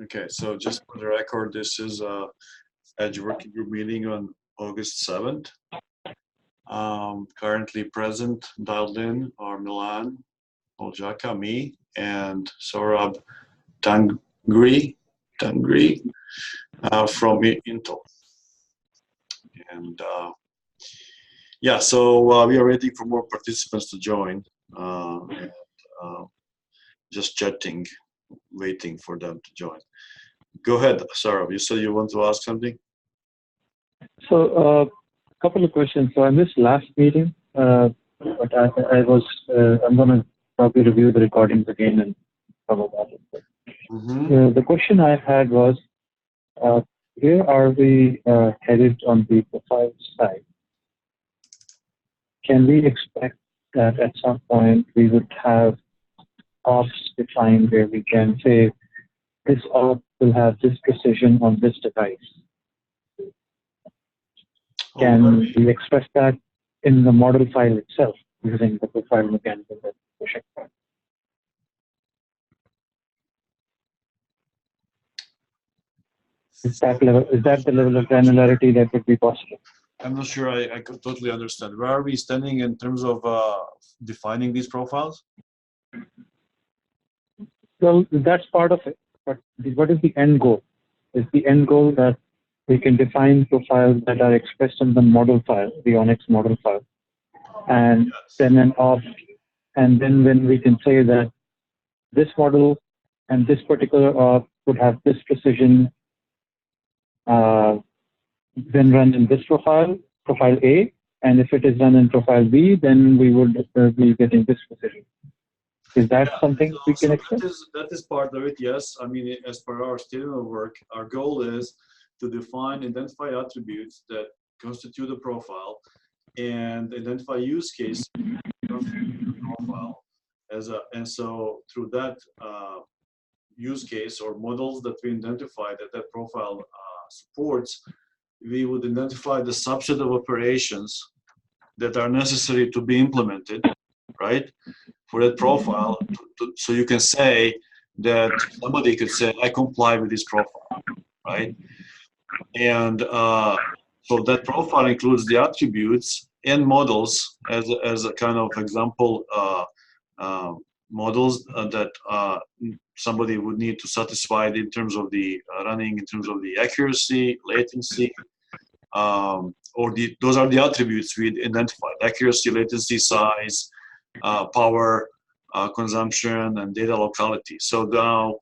Okay, so just for the record, this is a Edge working group meeting on August 7th. Currently present, dialed in, are Milan, Oljaka, me, and Saurabh Tangri from Intel. And yeah, so we are waiting for more participants to join. And, just chatting, waiting for them to join. Go ahead, Saurabh. You said you want to ask something? So, a couple of questions. So, in this last meeting, but I'm going to probably review the recordings again and talk about it. The question I had was, where are we headed on the profile side? Can we expect that at some point we would have ops defined where we can say this op will have this precision on this device? Can we express that in the model file itself using the profile mechanism that we're pushing for? Is that the level of granularity that would be possible? I'm not sure I could totally understand. Where are we standing in terms of defining these profiles? Well, that's part of it. But what is the end goal? Is the end goal that we can define profiles that are expressed in the model file, the ONNX model file, and then an op, and then when we can say that this model and this particular op would have this precision when run in this profile A, and if it is run in profile B, then we would be getting this precision. Is that something we can expect? That is part of it, yes. I mean, as per our statement of work, our goal is to define, identify attributes that constitute a profile and identify use case profile and so through that use case or models that we identify that profile supports, we would identify the subset of operations that are necessary to be implemented, right, for that profile. So you can say that somebody could say, I comply with this profile, right? And so that profile includes the attributes and models as a kind of example models that somebody would need to satisfy in terms of the running, in terms of the accuracy, latency, those are the attributes we identified: accuracy, latency, size, power consumption, and data locality. So now,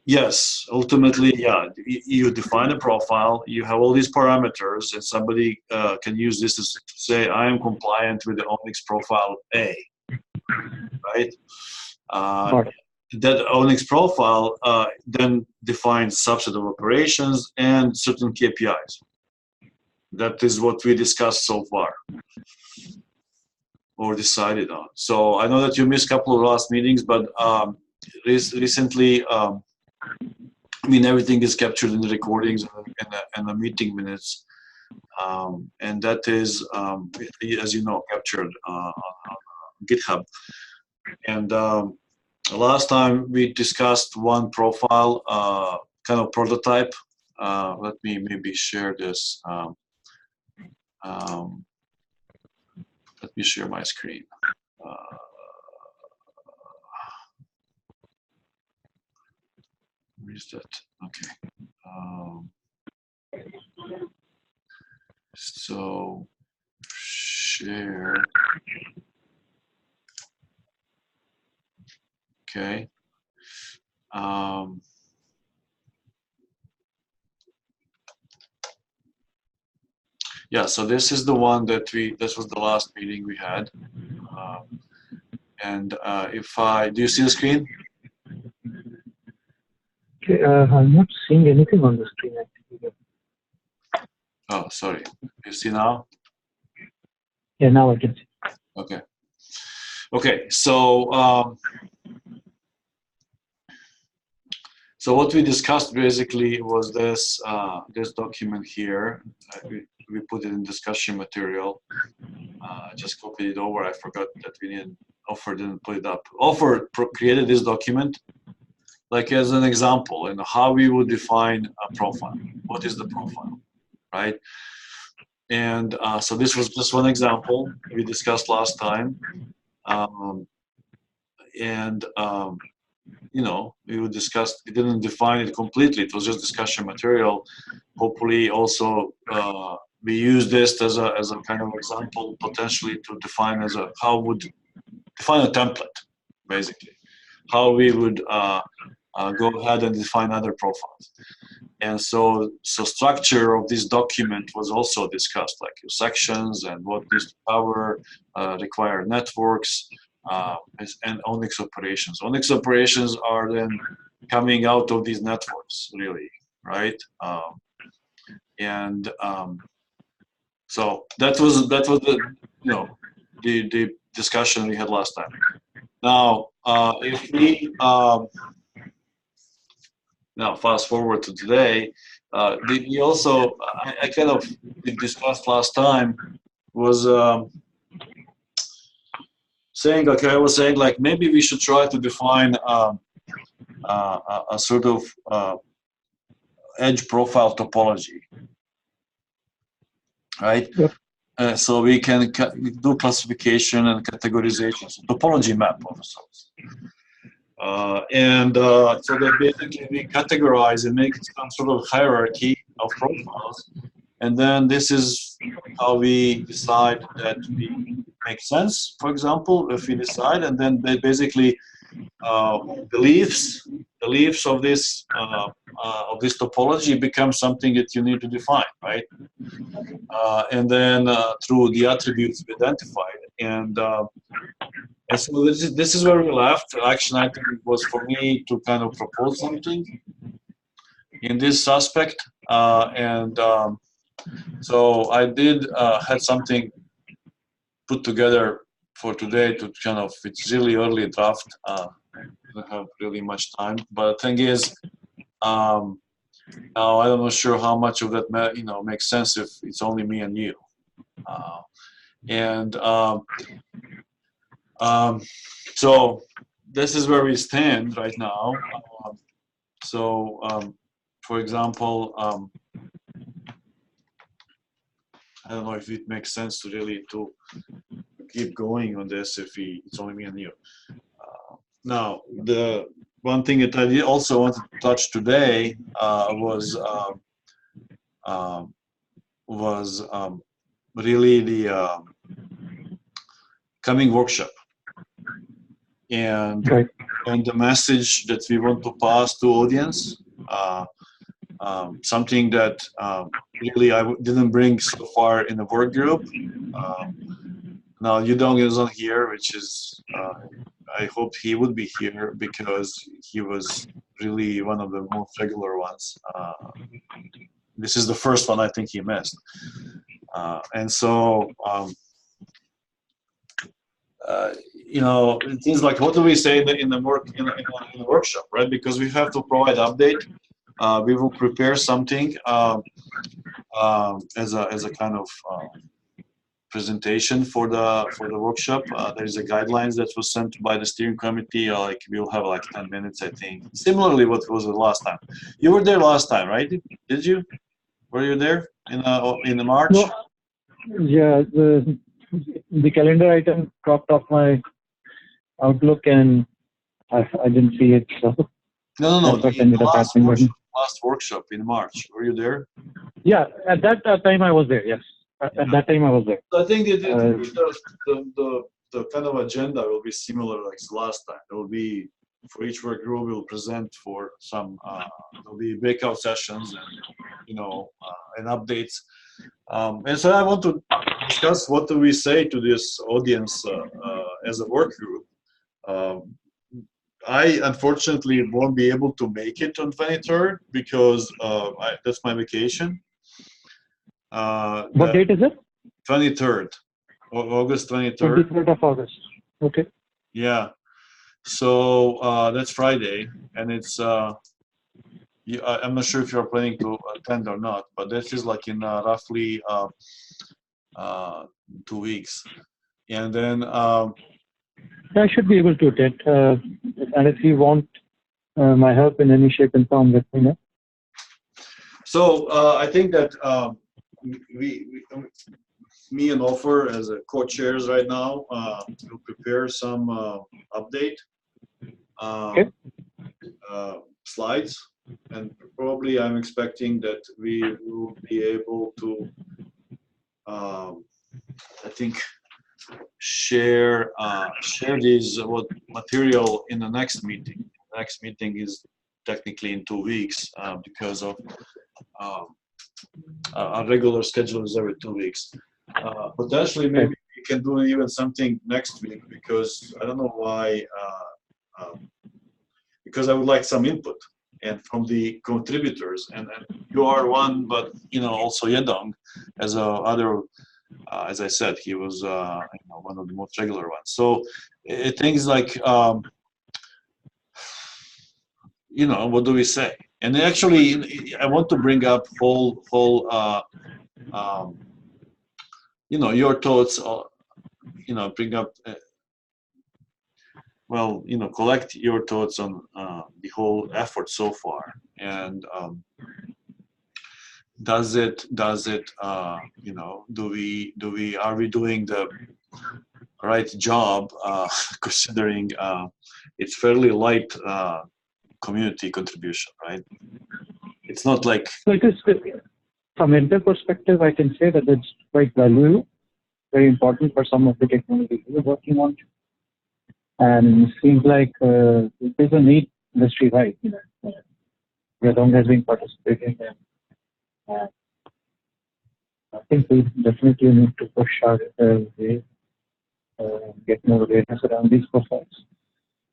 yes, ultimately, yeah, you define a profile, you have all these parameters, and somebody can use this to say, I am compliant with the ONNX profile A, right? That ONNX profile then defines subset of operations and certain KPIs. That is what we discussed so far or decided on. So I know that you missed a couple of last meetings, but recently, I mean, everything is captured in the recordings and the meeting minutes. And that is, as you know, captured on GitHub. And last time we discussed one profile, kind of prototype. Let me maybe share this. Let me share my screen. Where is that? Okay. So share. Okay. Yeah, so this is the one that this was the last meeting we had. And do you see the screen? Okay, I'm not seeing anything on the screen actually. Oh, sorry. You see now? Yeah, now I can see. Okay. Okay, so so what we discussed basically was this this document here. We put it in discussion material. Just copied it over. I forgot that we didn't. Offer didn't put it up. Offer created this document, like as an example, and how we would define a profile. What is the profile, right? And so this was just one example we discussed last time. Um, and you know, we discussed, we didn't define it completely, it was just discussion material. Hopefully also we use this as a kind of example potentially to define as a, how would define a template, basically how we would go ahead and define other profiles. And so structure of this document was also discussed, like your sections and what needs to cover, required networks, and ONNX operations. ONNX operations are then coming out of these networks, really, right? So that was the, you know, the discussion we had last time. Now, if we now fast forward to today, we also, I kind of discussed last time, was saying, okay, I was saying like maybe we should try to define a sort of edge profile topology, right? Yep. So we can do classification and categorization, so topology map of sorts. So that basically we categorize and make some sort of hierarchy of profiles, and then this is how we decide that we make sense. For example, if we decide, and then they basically beliefs of this topology become something that you need to define, right? And then through the attributes we identified, and so this is where we left. Action item was for me to kind of propose something in this aspect, so I did had something put together for today to kind of, it's really early draft. I don't have really much time, but the thing is, now I'm not sure how much of that makes sense if it's only me and you. So this is where we stand right now. For example, I don't know if it makes sense to really to keep going on this if it's only me and you. Now, the one thing that I did also want to touch today was really the coming workshop, and Right. and the message that we want to pass to audience. Something that really I didn't bring so far in the work group. Now Yudong is not here, which is I hoped he would be here because he was really one of the most regular ones. This is the first one I think he missed, and so things like, what do we say in the workshop, right? Because we have to provide update. We will prepare something as a kind of presentation for the workshop. There is a guidelines that was sent by the steering committee. Like we'll have like 10 minutes, I think. Similarly, what was the last time? You were there last time, right? Did you? Were you there in the March? No. Yeah, the calendar item dropped off my Outlook, and I didn't see it. So No. that's what ended up happening. Last workshop in March. Were you there? Yeah, at that time I was there. Yes, at that time I was there. I think the kind of agenda will be similar like last time. There will be, for each work group, we'll present for some. There'll be breakout sessions and and updates. And so I want to discuss what do we say to this audience as a work group. I unfortunately won't be able to make it on 23rd because that's my vacation. What date is it? 23rd, August 23rd. 23rd of August. Okay. Yeah. So that's Friday, and it's. I'm not sure if you're planning to attend or not, but this is like in roughly 2 weeks, and then. I should be able to attend, and if you want my help in any shape and form, let me know. So I think that me and Ofer as a co-chairs right now will prepare some update slides, and probably I'm expecting that we will be able to I think share these material in the next meeting. The next meeting is technically in 2 weeks because of our regular schedule is every 2 weeks. Potentially, maybe we can do even something next week, because I don't know why. Because I would like some input and from the contributors, and you are one, but also Yedong as a other. As I said, he was one of the most regular ones. So things like what do we say? And actually, I want to bring up your thoughts. Bring up. Collect your thoughts on the whole effort so far, and are we doing the right job considering it's fairly light community contribution, right? It's not like. So it is, from Intel perspective, I can say that it's quite valuable, very important for some of the technologies we're working on. And it seems like there's a need industry-wide. Yedong has been participating, and I think we definitely need to push out get more awareness around these profiles.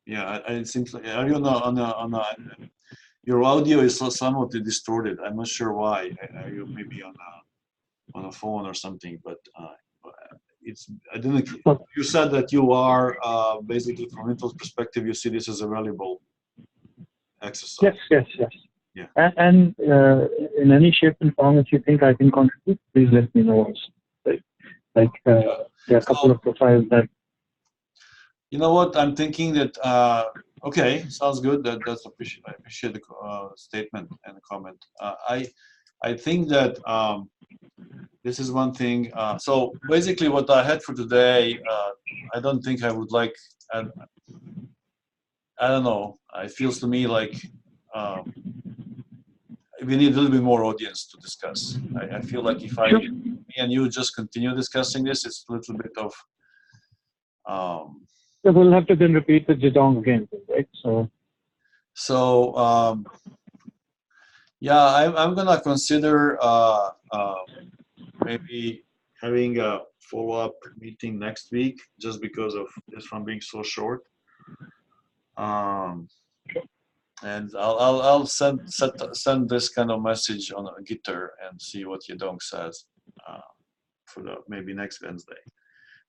Yeah, it seems like, are you your audio is somewhat distorted. I'm not sure why. Are you maybe on a phone or something? But I didn't. You said that you are basically, from Intel's perspective, you see this as a valuable exercise. Yes. Yeah. And in any shape and form, if you think I can contribute, please let me know also. There are a couple of profiles that. You know what? I'm thinking that. Okay, sounds good. That's appreciate. I appreciate the statement and the comment. I think that this is one thing. So basically, what I had for today, I don't think I would like. I don't know. It feels to me like we need a little bit more audience to discuss. I feel like if me and you just continue discussing this, it's a little bit of. So we'll have to then repeat the Yedong again, right? So yeah, I'm gonna consider maybe having a follow-up meeting next week, just because of this one being so short. And I'll send this kind of message on a Gitter and see what Yedong says for maybe next Wednesday.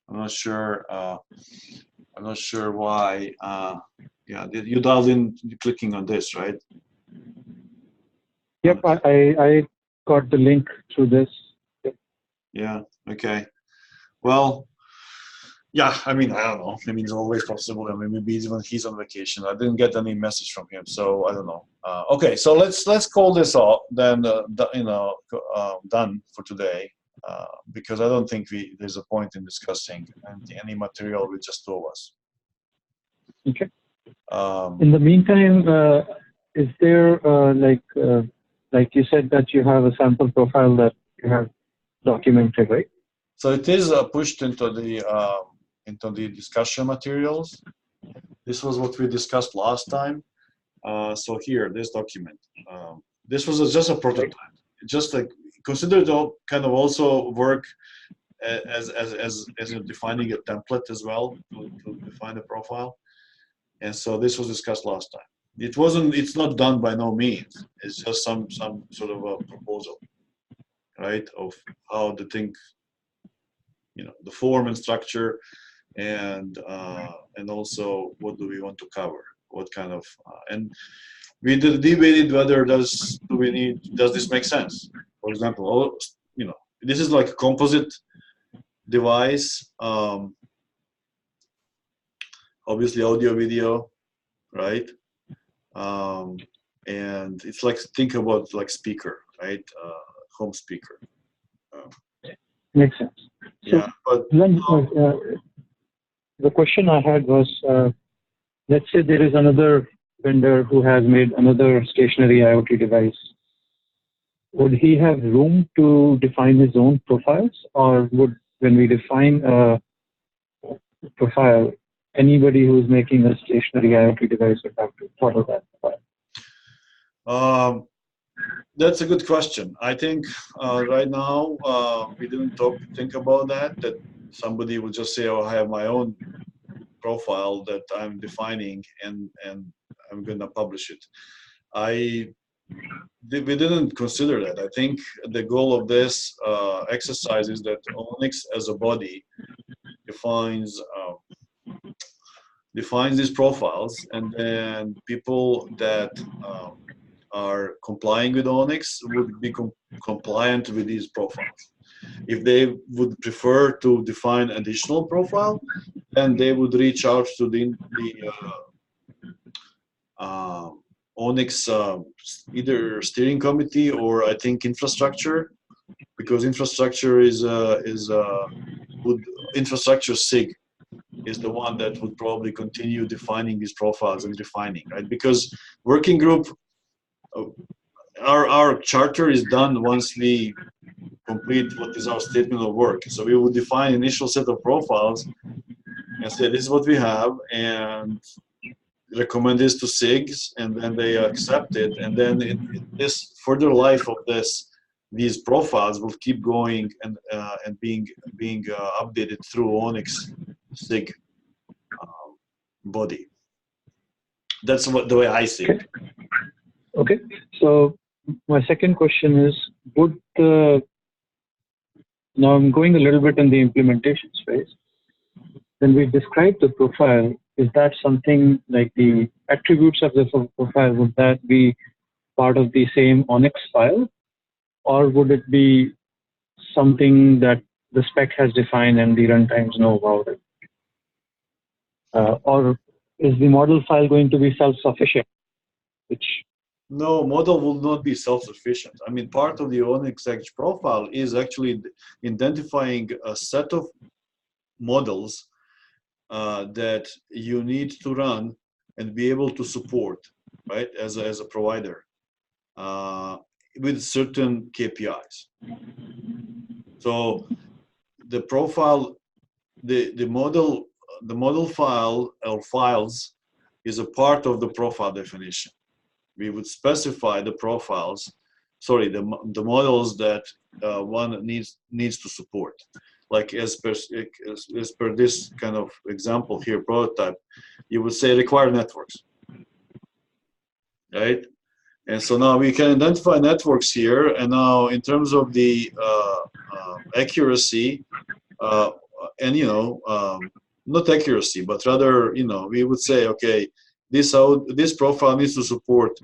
I'm not sure why. Yeah, you dialed in clicking on this, right? Yep, I got the link through this. Yeah. Okay. Well, yeah. I mean, I don't know. I mean, it's always possible. I mean, maybe even he's on vacation. I didn't get any message from him, so I don't know. Okay, so let's call this off then. Done for today, because I don't think there's a point in discussing any material with just two of us. Okay. In the meantime, is there like you said that you have a sample profile that you have documented, right? So it is pushed into the discussion materials. This was what we discussed last time. So here, this document. This was just a prototype. Just like consider it all kind of also work as defining a template as well to define the profile. And so this was discussed last time. It's not done by no means. It's just some sort of a proposal, right? Of how the thing, the form and structure, and also what do we want to cover? What kind of and we debated whether does this make sense? For example, this is like a composite device. Obviously audio, video, right? and it's like, think about like speaker, right? Home speaker. Makes sense. So Yeah, but then, the question I had was, let's say there is another vendor who has made another stationary IoT device. Would he have room to define his own profiles, or would, when we define a profile, anybody who's making a stationary IoT device would have to follow that profile? That's a good question. I think right now we didn't think about that. That somebody will just say, "Oh, I have my own profile that I'm defining, and I'm gonna publish it." We didn't consider that. I think the goal of this exercise is that ONNX as a body defines these profiles, and then people that are complying with ONNX would be compliant with these profiles. If they would prefer to define additional profile, then they would reach out to the ONNX either steering committee or I think infrastructure, because infrastructure infrastructure SIG is the one that would probably continue defining these profiles and refining, right? Because working group, our charter is done once we complete what is our statement of work. So we would define initial set of profiles and say this is what we have, and recommend this to SIGs, and then they accept it, and then this further life of these profiles will keep going and being updated through ONNX SIG body. That's the way I see it. Okay. So my second question is, now I'm going a little bit in the implementation space. When we describe the profile, is that something like the attributes of the profile, would that be part of the same ONNX file, or would it be something that the spec has defined and the runtimes know about it? Or is the model file going to be self-sufficient? No, model will not be self-sufficient. I mean, part of the ONNX Edge profile is actually identifying a set of models that you need to run and be able to support, right, as a provider with certain KPIs. So the profile, the model file or files is a part of the profile definition. We would specify the profiles, sorry, the models that one needs to support. Like as per this kind of example here, prototype, you would say required networks, right? And so now we can identify networks here, and now in terms of the accuracy, and not accuracy, but rather, we would say, okay, this profile needs to support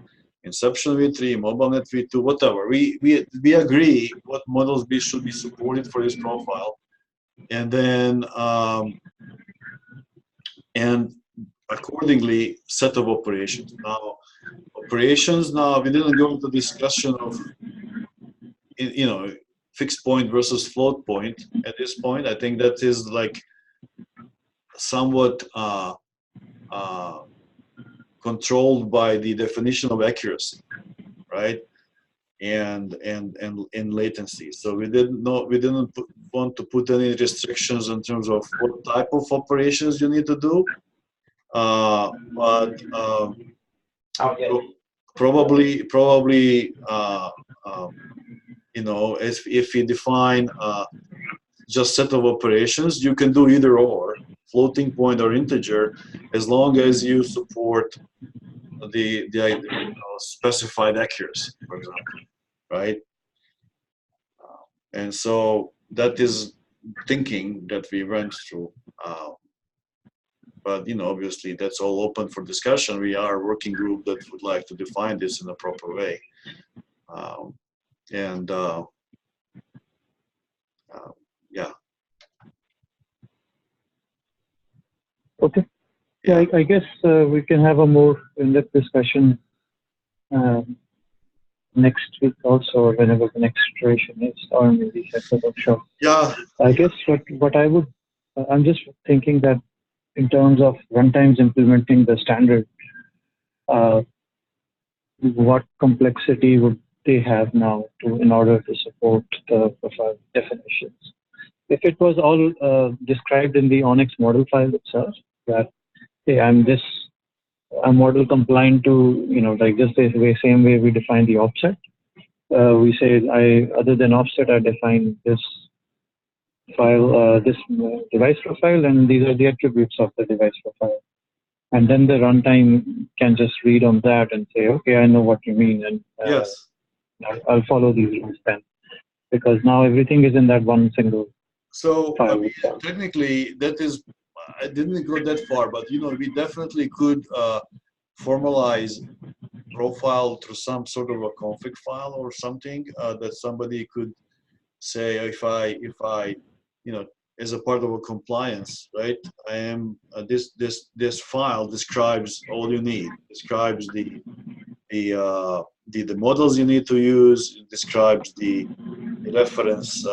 Inception v3, MobileNet v2, whatever. We agree what models should be supported for this profile, and then and accordingly set of operations. Now operations. Now we didn't go into discussion of fixed point versus float point at this point. I think that is like somewhat controlled by the definition of accuracy, right? And latency. So we didn't want to put any restrictions in terms of what type of operations you need to do, but probably if you define just set of operations, you can do either or, floating point or integer, as long as you support the specified accuracy, for example, right? And so that is thinking that we went through. But obviously that's all open for discussion. We are a working group that would like to define this in a proper way. Yeah. Okay. Yeah, I guess we can have a more in-depth discussion next week also, or whenever the next iteration is, or maybe set the workshop. Yeah. I guess what I would, I'm just thinking that in terms of runtimes implementing the standard, what complexity would they have now in order to support the profile definitions? If it was all described in the ONNX model file itself, that hey, I'm model compliant to, like just the same way we define the offset. We say other than offset, I define this file, this device profile, and these are the attributes of the device profile. And then the runtime can just read on that and say, okay, I know what you mean, and Yes. I'll follow these rules then, because now everything is in that one single So file I mean, itself. technically, that is, I didn't go that far, but we definitely could formalize profile through some sort of a config file or something that somebody could say, if I as a part of a compliance, right? I am this file describes all you need, describes the models you need to use, it describes the reference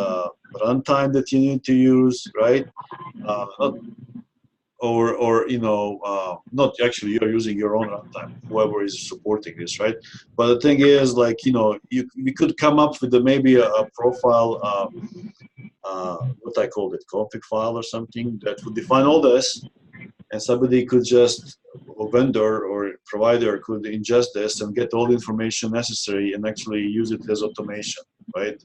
runtime that you need to use, right? Not, not actually you're using your own runtime, whoever is supporting this, right? But the thing is, like, we could come up with maybe a profile, what I called it, config file or something that would define all this, and somebody could just, a vendor or provider could ingest this and get all the information necessary and actually use it as automation, right?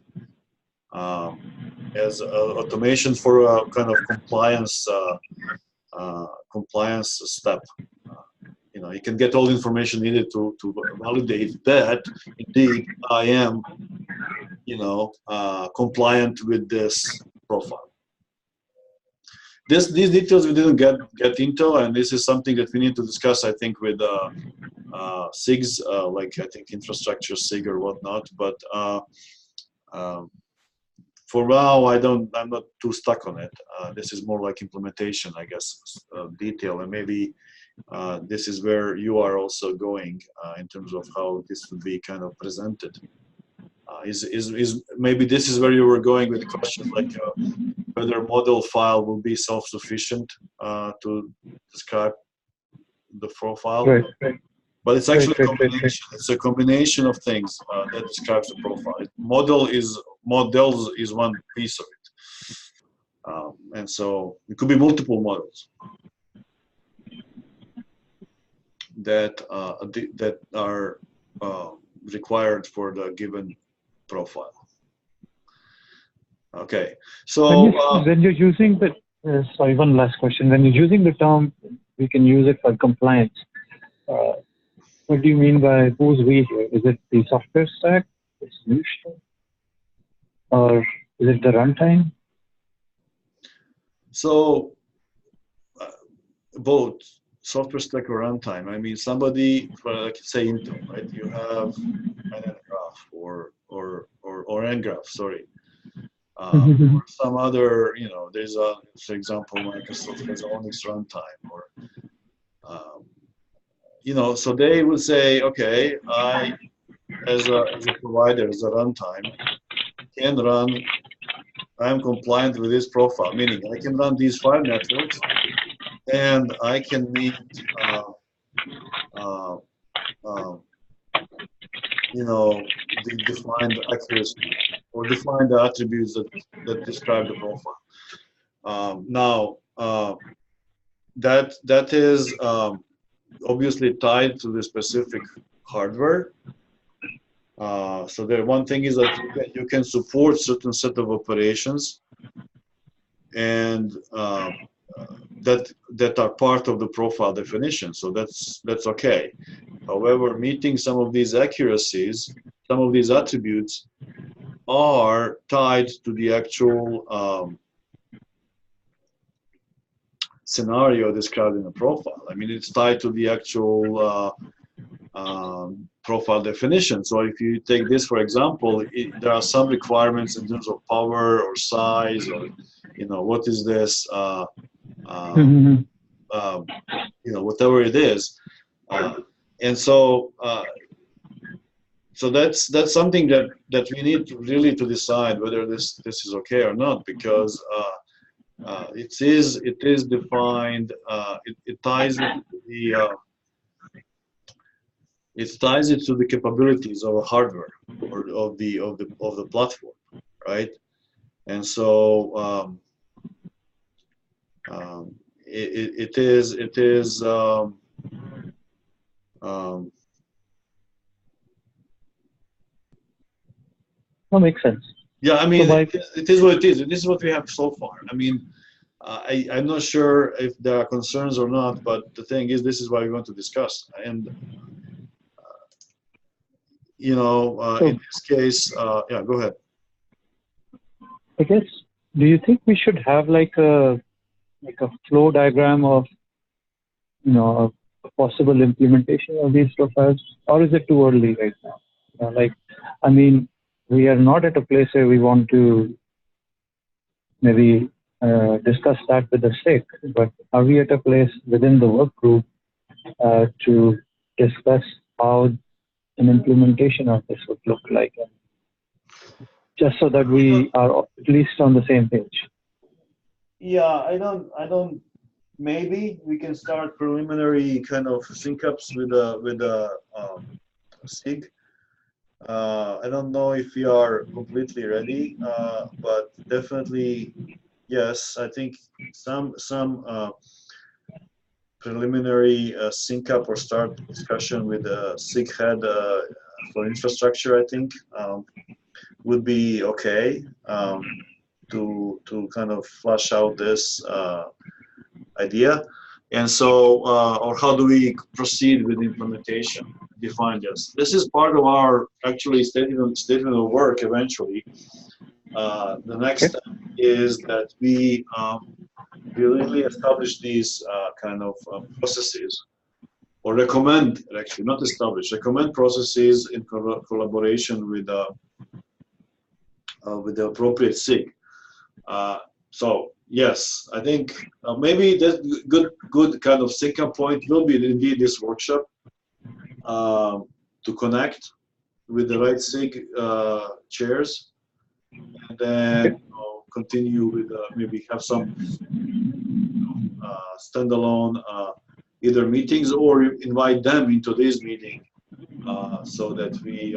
As automation for a kind of compliance step. You can get all the information needed to validate that indeed I am, compliant with this profile. These details we didn't get into, and this is something that we need to discuss, I think, with SIGs, like I think infrastructure SIG or whatnot. But for now, I'm not too stuck on it. This is more like implementation, I guess, detail, and maybe this is where you are also going in terms of how this would be kind of presented. Maybe this is where you were going with questions like whether model file will be self-sufficient to describe the profile. Right. But it's actually a combination. It's a combination of things that describes the profile. Models is one piece of it, and so it could be multiple models that are required for the given profile. Okay, so when you're using the sorry, one last question. When you're using the term, we can use it for compliance. What do you mean by who's we here? Is it the software stack, the solution, or is it the runtime? So both software stack or runtime. I mean, somebody, like say Intel, right? You have an graph or ngraph, sorry. Or some other, there's for example, Microsoft has ONNX runtime, or so they will say, okay, I, as a provider, as a runtime, can run, I'm compliant with this profile, meaning I can run these 5 networks, and I can meet, the defined accuracy or define the attributes that describe the profile. Now, that is obviously tied to the specific hardware. So the one thing is that you can support certain set of operations, and that are part of the profile definition. So that's okay. However, meeting some of these accuracies, some of these attributes are tied to the actual scenario described in the profile. I mean, it's tied to the actual profile definition. So if you take this, for example, there are some requirements in terms of power or size, or what is this whatever it is. And so that's something that we need really to decide whether this is okay or not, because it is defined. It ties it to the capabilities of a hardware or of the platform, right? And so it is that makes sense. yeah, I mean, So it is what it is. This is what we have so far. I mean, I'm not sure if there are concerns or not, but the thing is, this is what we want to discuss. And in this case, yeah, go ahead. I guess, do you think we should have like a flow diagram of a possible implementation of these profiles, or is it too early right now? I mean, we are not at a place where we want to maybe discuss that with the SIG, but are we at a place within the work group to discuss how an implementation of this would look like, just so that we are at least on the same page? Yeah, I don't. Maybe we can start preliminary kind of sync-ups with a SIG. I don't know if we are completely ready, but definitely yes. I think some preliminary sync-up or start discussion with the SIG head for infrastructure, I think, would be okay, to kind of flush out this idea. And so, or how do we proceed with implementation? Define this. This is part of our actually statement of work eventually. The next step is that we really establish these kind of processes, or recommend, actually not establish, recommend processes in collaboration with the appropriate SIG. So yes, I think maybe that good kind of sync-up point will be indeed this workshop, to connect with the right SIG chairs, and then continue with maybe have some standalone either meetings, or invite them into this meeting, so that we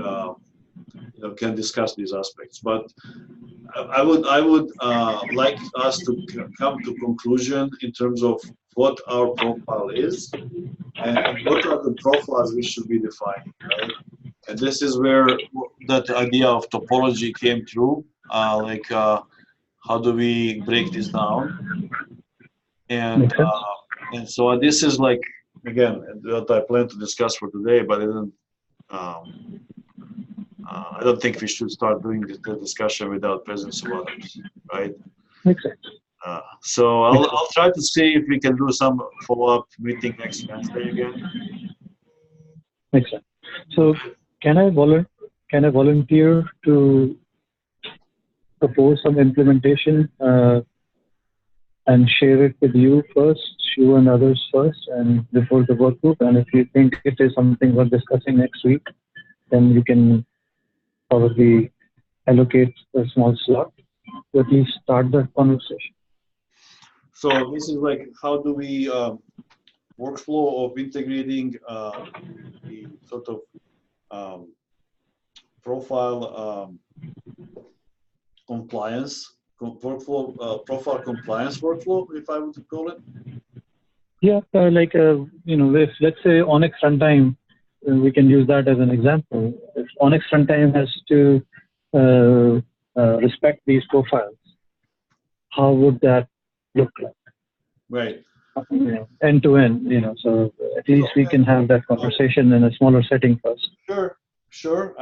can discuss these aspects. But I would like us to come to conclusion in terms of what our profile is and what are the profiles we should be defining, right? And this is where that idea of topology came through. How do we break this down? And so this is like, again, what I plan to discuss for today, but I don't think we should start doing the discussion without presence of others, right? Makes sense. So I'll try to see if we can do some follow-up meeting next Wednesday again. Makes sense. So can I volunteer to propose some implementation and share it with you first, you and others first, and before the work group? And if you think it is something worth discussing next week, then you can probably allocate a small slot to at least start that conversation. So this is like, how do we workflow of integrating the sort of profile compliance workflow, profile compliance workflow, if I would call it? Yeah, if let's say ONNX runtime, we can use that as an example. If ONNX runtime has to respect these profiles, how would that look like? Right. End to end, so at least we can have that conversation in a smaller setting first. Sure.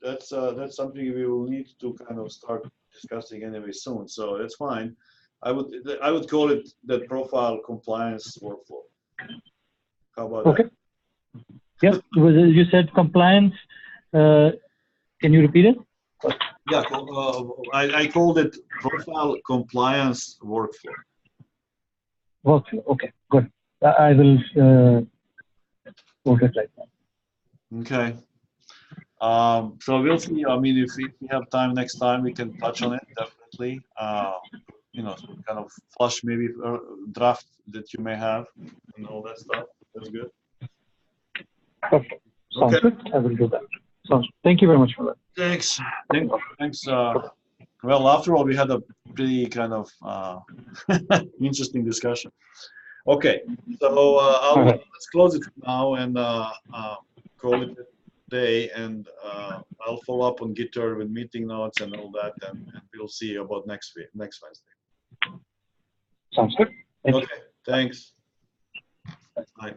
That's something we will need to kind of start discussing anyway soon. So that's fine. I would call it the profile compliance workflow. How about that? Yeah, you said compliance. Can you repeat it? Yeah, I called it profile compliance workflow. Workflow. Okay, good. I will put it like that. Okay. So we'll see. I mean, if we have time next time, we can touch on it definitely. You know, some kind of flush maybe draft that you may have and all that stuff. That's good. Perfect. Sounds Okay. good. I will do that. Thank you very much for that. Thanks. Thanks. Well, after all, we had a pretty kind of interesting discussion. Okay, so let's close it now and call it a day, and I'll follow up on Gitter with meeting notes and all that, and we'll see you about next Wednesday. Sounds good. Thank you. Okay, thanks. Bye.